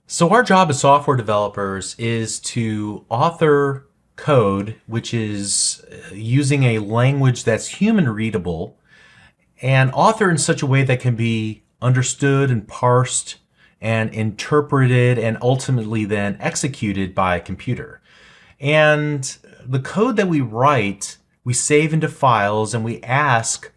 So our job as software developers is to author code, which is using a language that's human readable and author in such a way that can be understood and parsed and interpreted and ultimately then executed by a computer. And the code that we write, we save into files and we ask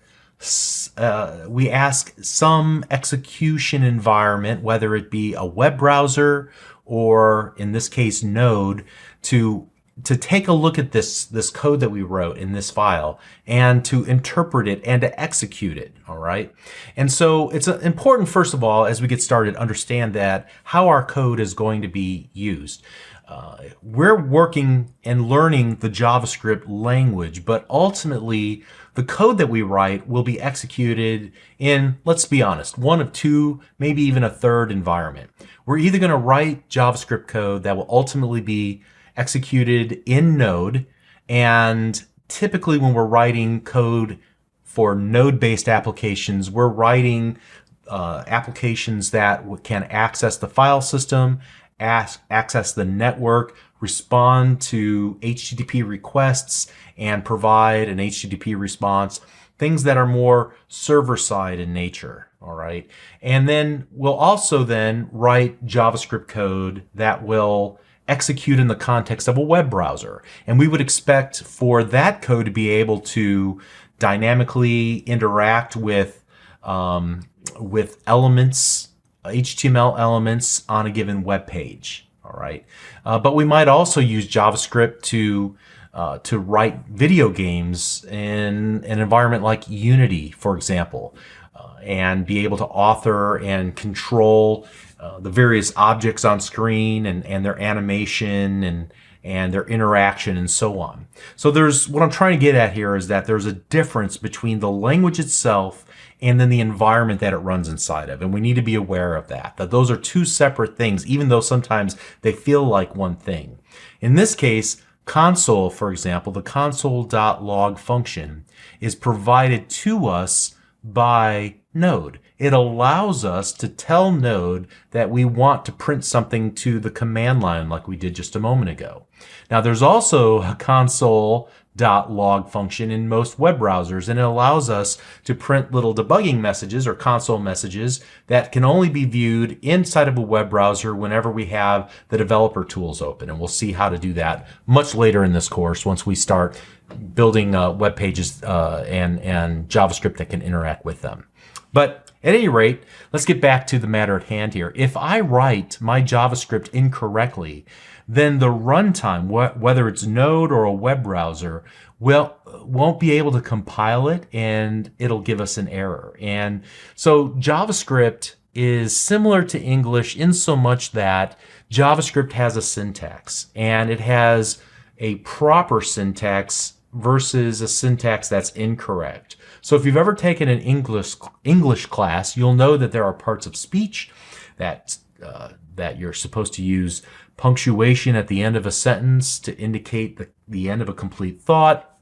some execution environment, whether it be a web browser or in this case Node, to take a look at this code that we wrote in this file and to interpret it and to execute it. All right. And so it's important, first of all, as we get started, understand that how our code is going to be used. We're working and learning the JavaScript language, but ultimately the code that we write will be executed in, let's be honest, one of two, maybe even a third environment. We're either going to write JavaScript code that will ultimately be executed in Node, and typically when we're writing code for Node-based applications, we're writing applications that can access the file system, access the network, respond to HTTP requests, and provide an HTTP response, things that are more server-side in nature. All right. And then we'll also then write JavaScript code that will execute in the context of a web browser. And we would expect for that code to be able to dynamically interact with elements, HTML elements on a given web page. All right. But we might also use JavaScript to write video games in an environment like Unity, for example, and be able to author and control the various objects on screen and their animation and their interaction and so on. So what I'm trying to get at here is that there's a difference between the language itself and then the environment that it runs inside of. And we need to be aware of that those are two separate things, even though sometimes they feel like one thing. In this case, console, for example, the console.log function is provided to us by Node. It allows us to tell Node that we want to print something to the command line like we did just a moment ago. Now there's also a console.log function in most web browsers, and it allows us to print little debugging messages or console messages that can only be viewed inside of a web browser whenever we have the developer tools open. And we'll see how to do that much later in this course once we start building web pages and JavaScript that can interact with them. But at any rate, let's get back to the matter at hand here. If I write my JavaScript incorrectly, then the runtime, whether it's Node or a web browser, won't be able to compile it, and it'll give us an error. And so JavaScript is similar to English in so much that JavaScript has a syntax, and it has a proper syntax versus a syntax that's incorrect. So if you've ever taken an English class, you'll know that there are parts of speech that you're supposed to use punctuation at the end of a sentence to indicate the end of a complete thought.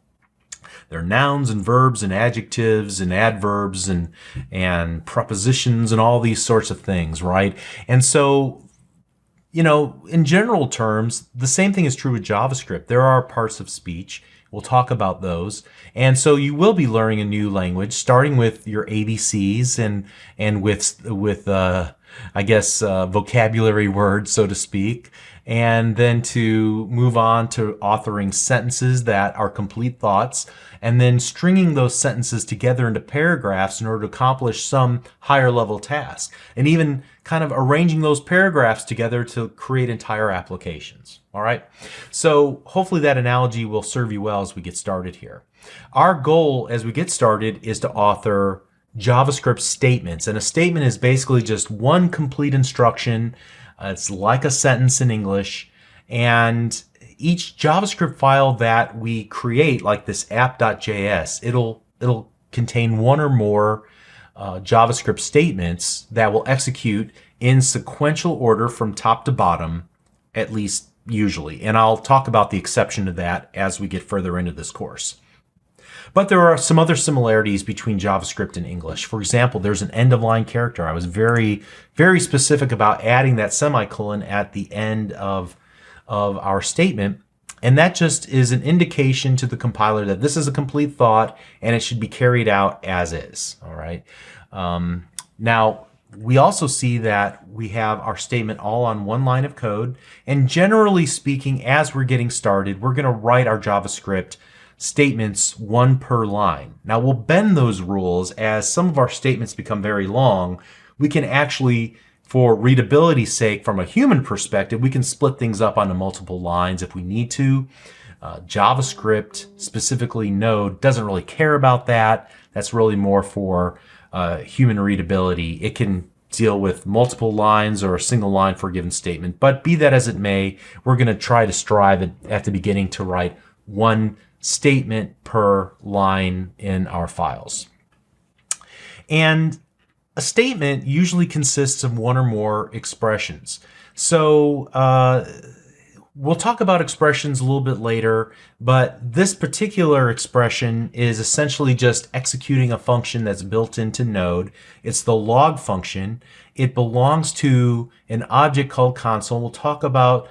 There are nouns and verbs and adjectives and adverbs and prepositions and all these sorts of things, right? And so, in general terms, the same thing is true with JavaScript. There are parts of speech. We'll talk about those. And so you will be learning a new language, starting with your ABCs and with vocabulary words, so to speak, and then to move on to authoring sentences that are complete thoughts, and then stringing those sentences together into paragraphs in order to accomplish some higher level task, and even kind of arranging those paragraphs together to create entire applications. All right. So hopefully that analogy will serve you well as we get started here. Our goal as we get started is to author JavaScript statements. And a statement is basically just one complete instruction. It's like a sentence in English. And each JavaScript file that we create, like this app.js, it'll contain one or more JavaScript statements that will execute in sequential order from top to bottom, at least usually. And I'll talk about the exception to that as we get further into this course. But there are some other similarities between JavaScript and English. For example, there's an end-of-line character. I was very, very specific about adding that semicolon at the end of our statement. And that just is an indication to the compiler that this is a complete thought and it should be carried out as is. All right. Now, we also see that we have our statement all on one line of code. And generally speaking, as we're getting started, we're going to write our JavaScript statements one per line. Now, we'll bend those rules as some of our statements become very long. We can actually, for readability's sake, from a human perspective, we can split things up onto multiple lines if we need to. JavaScript, specifically Node, doesn't really care about that. That's really more for human readability. It can deal with multiple lines or a single line for a given statement. But be that as it may, we're going to try to strive at the beginning to write one statement per line in our files. And a statement usually consists of one or more expressions. So we'll talk about expressions a little bit later, but this particular expression is essentially just executing a function that's built into Node. It's the log function. It belongs to an object called console. We'll talk about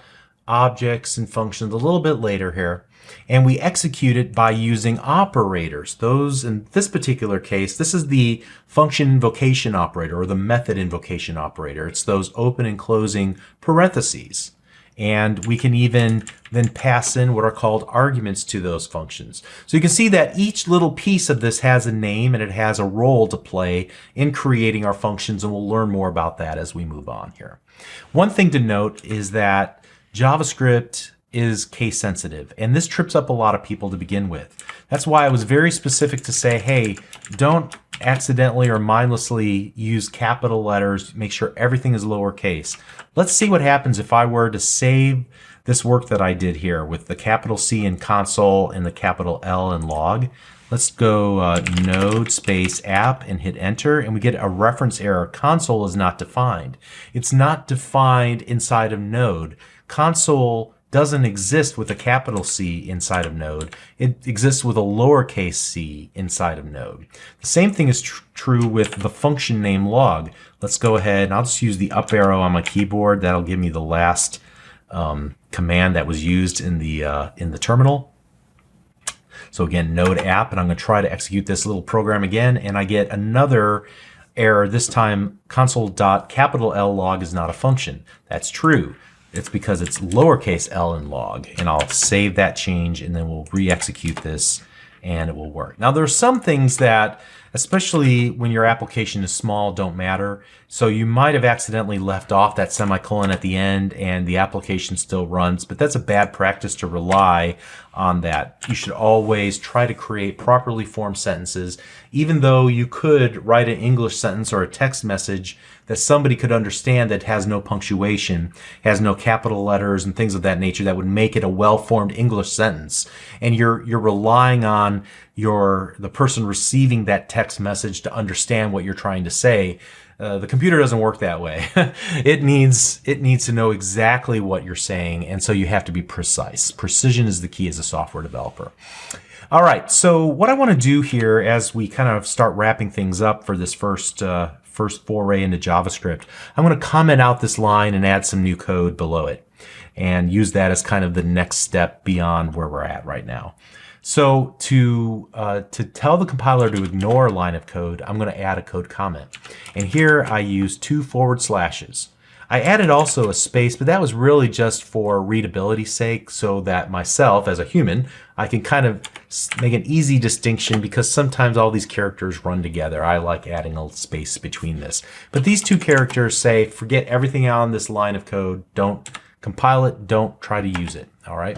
objects and functions a little bit later here. And we execute it by using operators. Those, in this particular case, this is the function invocation operator or the method invocation operator. It's those open and closing parentheses. And we can even then pass in what are called arguments to those functions. So you can see that each little piece of this has a name and it has a role to play in creating our functions, and we'll learn more about that as we move on here. One thing to note is that JavaScript is case sensitive, and this trips up a lot of people to begin with. That's why I was very specific to say, hey, don't accidentally or mindlessly use capital letters. Make sure everything is lowercase. Let's see what happens if I were to save this work that I did here with the capital C in console and the capital L in log. Let's go node space app and hit enter, and we get a reference error. Console is not defined. It's not defined inside of Node. Console doesn't exist with a capital C inside of Node. It exists with a lowercase c inside of Node. The same thing is true with the function name log. Let's go ahead and I'll just use the up arrow on my keyboard. That'll give me the last command that was used in the terminal. So again, node app, and I'm going to try to execute this little program again, and I get another error. This time, console.capital log is not a function. That's true. It's because it's lowercase l in log, and I'll save that change and then we'll re-execute this and it will work. Now there are some things that, especially when your application is small, don't matter. So you might have accidentally left off that semicolon at the end and the application still runs, but that's a bad practice to rely on that. You should always try to create properly formed sentences, even though you could write an English sentence or a text message that somebody could understand that has no punctuation, has no capital letters and things of that nature that would make it a well-formed English sentence. And you're relying on the person receiving that text message to understand what you're trying to say. The computer doesn't work that way. It needs to know exactly what you're saying, and so you have to be precise. Precision is the key as a software developer. All right, so what I want to do here as we kind of start wrapping things up for this first foray into JavaScript, I'm going to comment out this line and add some new code below it and use that as kind of the next step beyond where we're at right now. So to tell the compiler to ignore a line of code, I'm going to add a code comment. And here I use 2 forward slashes. I added also a space, but that was really just for readability's sake, so that myself as a human, I can kind of make an easy distinction, because sometimes all these characters run together. I like adding a space between this. But these 2 characters say, forget everything on this line of code. Don't compile it. Don't try to use it. All right.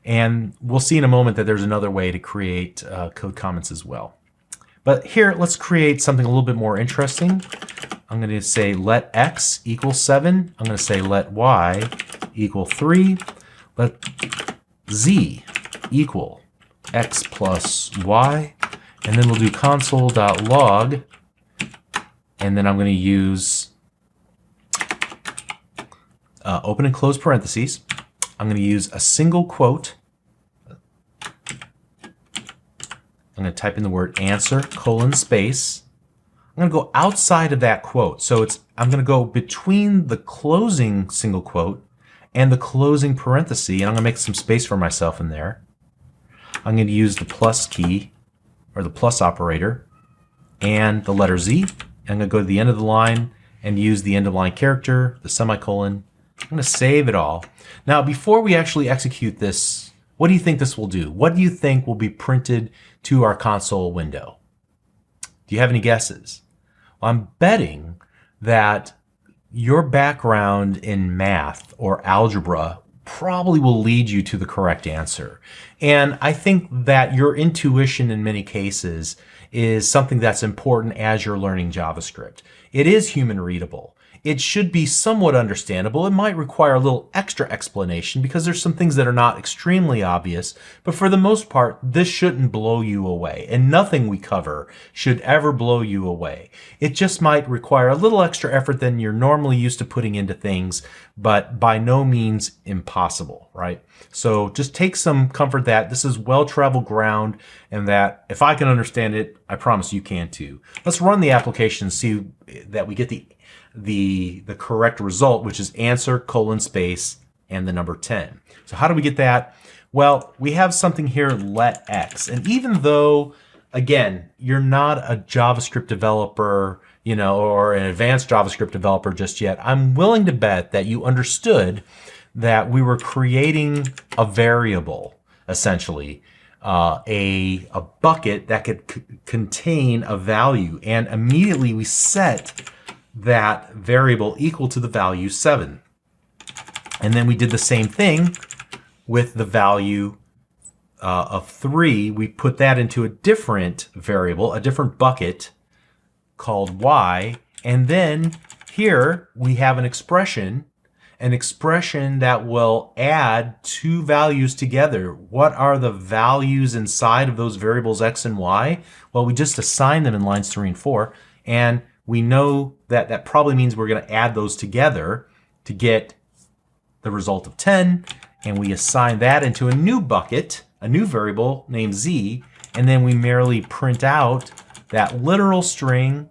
And we'll see in a moment that there's another way to create code comments as well. But here, let's create something a little bit more interesting. I'm going to say let x equal 7. I'm going to say let y equal 3. Let z equal x plus y. And then we'll do console.log. And then I'm going to use open and close parentheses. I'm going to use a single quote. I'm I'm going to type in the word answer colon space. I'm going to go outside of that quote. So I'm going to go between the closing single quote and the closing parenthesis, and I'm going to make some space for myself in there. I'm going to use the plus key, or the plus operator, and the letter Z. I'm going to go to the end of the line and use the end of line character, the semicolon. I'm going to save it all. Now, before we actually execute this, what do you think this will do? What do you think will be printed to our console window? Do you have any guesses? Well, I'm betting that your background in math or algebra probably will lead you to the correct answer. And I think that your intuition in many cases is something that's important as you're learning JavaScript. It is human readable. It should be somewhat understandable. It might require a little extra explanation because there's some things that are not extremely obvious, but for the most part, this shouldn't blow you away, and nothing we cover should ever blow you away. It just might require a little extra effort than you're normally used to putting into things, but by no means impossible, right? So just take some comfort that this is well-traveled ground, and that if I can understand it, I promise you can too. Let's run the application and see that we get the correct result, which is answer colon space and the number 10. So how do we get that? Well, we have something here, let x. And even though, again, you're not a JavaScript developer, or an advanced JavaScript developer just yet, I'm willing to bet that you understood that we were creating a variable, essentially, a bucket that could contain a value. And immediately we set that variable equal to the value 7. And then we did the same thing with the value of 3. We put that into a different variable, a different bucket called y. And then here we have an expression that will add two values together. What are the values inside of those variables x and y? Well, we just assign them in lines 3 and 4. And we know that that probably means we're going to add those together to get the result of 10. And we assign that into a new bucket, a new variable named z. And then we merely print out that literal string.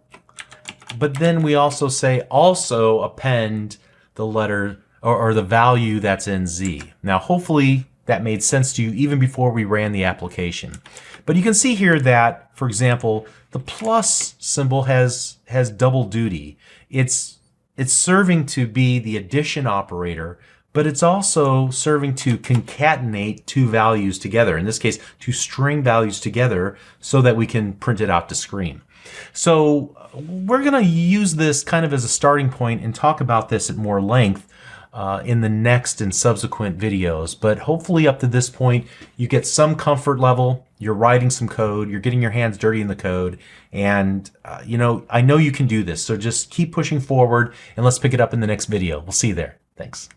But then we also say also append the letter or the value that's in z. Now, hopefully that made sense to you even before we ran the application. But you can see here that, for example, the plus symbol has double duty. It's serving to be the addition operator, but it's also serving to concatenate two values together. In this case, two string values together so that we can print it out to screen. So we're going to use this kind of as a starting point and talk about this at more length in the next and subsequent videos. But hopefully up to this point, you get some comfort level. You're writing some code. You're getting your hands dirty in the code. And, I know you can do this. So just keep pushing forward and let's pick it up in the next video. We'll see you there. Thanks.